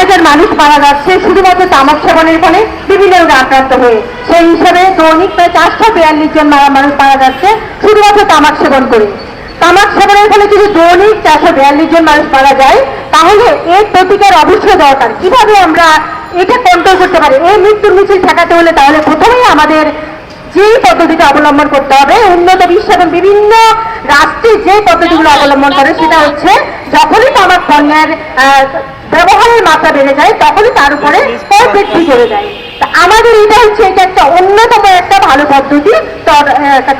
হাজার মানুষ মারা যাচ্ছে শুধুমাত্র তামাক সেবনের ফলে বিভিন্ন রোগে আক্রান্ত হয়ে। সেই হিসাবে দৈনিক প্রায় 442 জন মানুষ মারা যাচ্ছে শুধুমাত্র তামাক সেবন করে। তামাক সেবনের ফলে যদি দৈনিক 442 জন মানুষ মারা যায়, তাহলে এর প্রতিকার অবশ্যই দরকার। কিভাবে আমরা এটা কন্ট্রোল করতে পারি, এই মৃত্যুর মিছিল ঠেকাতে হলে তাহলে প্রথমেই আমাদের যে পদ্ধতিটা অবলম্বন করতে হবে, উন্নত বিশ্ব এবং বিভিন্ন রাষ্ট্রে যে পদ্ধতিগুলো অবলম্বন করে, সেটা হচ্ছে যখনই তামাক পণ্যের ব্যবহারের মাত্রা বেড়ে যায় তখনই তার উপরে কর বৃদ্ধি করে যায়। আমাদের এটা হচ্ছে এটা একটা অন্যতম একটা ভালো পদ্ধতি,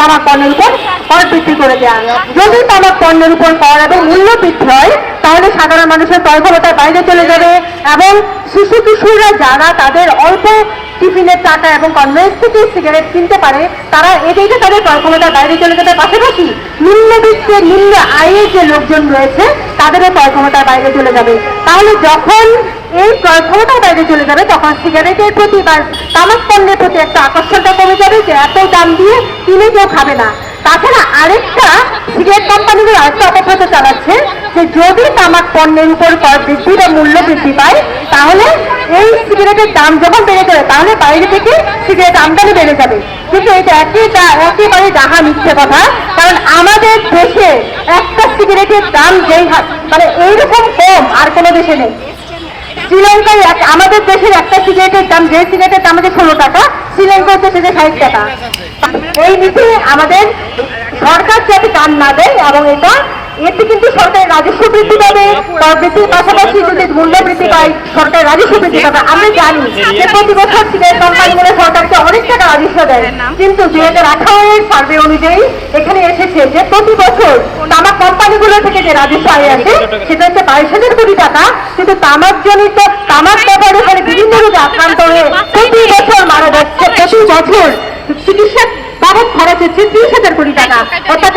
তামাক পণ্যের উপর কর বৃদ্ধি করে দেওয়া। যদি তামাক পণ্যের উপর কর এবং মূল্য বৃদ্ধি হয়, তাহলে সাধারণ মানুষের ক্রয় ক্ষমতার বাইরে চলে যাবে এবং শিশু কিশোররা যারা তাদের অল্প টিফিনের টাকা এবং কনভেন্স থেকে সিগারেট কিনতে পারে, তারা এদিকে তাদের ক্রয় ক্ষমতার বাইরে চলে যাবে। পাশাপাশি নিম্নবিত্তের নিম্ন আয়ের যে লোকজন রয়েছে তাদেরও ক্রয় ক্ষমতার বাইরে চলে যাবে। তাহলে যখন এই ক্রয় ক্ষমতার বাইরে চলে যাবে, তখন সিগারেটের প্রতি বা তামাক পণ্যের প্রতি একটা আকর্ষণটা কমে যাবে যে এত দাম দিয়ে কিনে কেউ খাবে না। তাছাড়া আরেকটা সিগারেট কোম্পানিগুলো আরেকটা অপপ্রচার চালাচ্ছে যে যদি তামাক পণ্যের উপর কর বৃদ্ধি বা মূল্য বৃদ্ধি পায়, তাহলে এই সিগারেটের দাম যখন বেড়ে যাবে তাহলে বাইরে থেকে সিগারেট আমদানি বেড়ে যাবে। কিন্তু এটা একেবারে ডাহা মিথ্যে কথা। কারণ আমাদের দেশে একটা সিগারেটের দাম যেই মানে এইরকম কম আর কোনো দেশে নেই। শ্রীলঙ্কায় আমাদের দেশের একটা সিগারেটের দাম, যে সিগারেটের দাম হচ্ছে 16 টাকা, শ্রীলঙ্কা হচ্ছে সেটা 60 টাকা। এই নীতি আমাদের সরকার যাতে দাম না দেয়, এবং এতে কিন্তু সরকারের রাজস্ব বৃদ্ধি পাবে, বৃদ্ধির পাশাপাশি যদি মূল্য বৃদ্ধি পায় সরকারের রাজস্ব বৃদ্ধি পাবে। আমরা জানি যে প্রতি বছর সিগারেট কোম্পানিগুলো সরকারকে অনেক টাকা রাজস্ব দেয়, কিন্তু 2018 সার্ভে অনুযায়ী এখানে এসেছে যে প্রতি বছর তামাক কোম্পানিগুলো থেকে যে রাজস্ব আয় আসে সেটা হচ্ছে 22,000 কোটি টাকা। কিন্তু তামাকজনিত তামাক ব্যবহারের ফলে বিভিন্ন রোগে আক্রান্ত হয়ে প্রতি বছর মারা যাচ্ছে, প্রতি বছর চিকিৎসা বাবদ খরচ হচ্ছে 30,000 কোটি টাকা। অর্থাৎ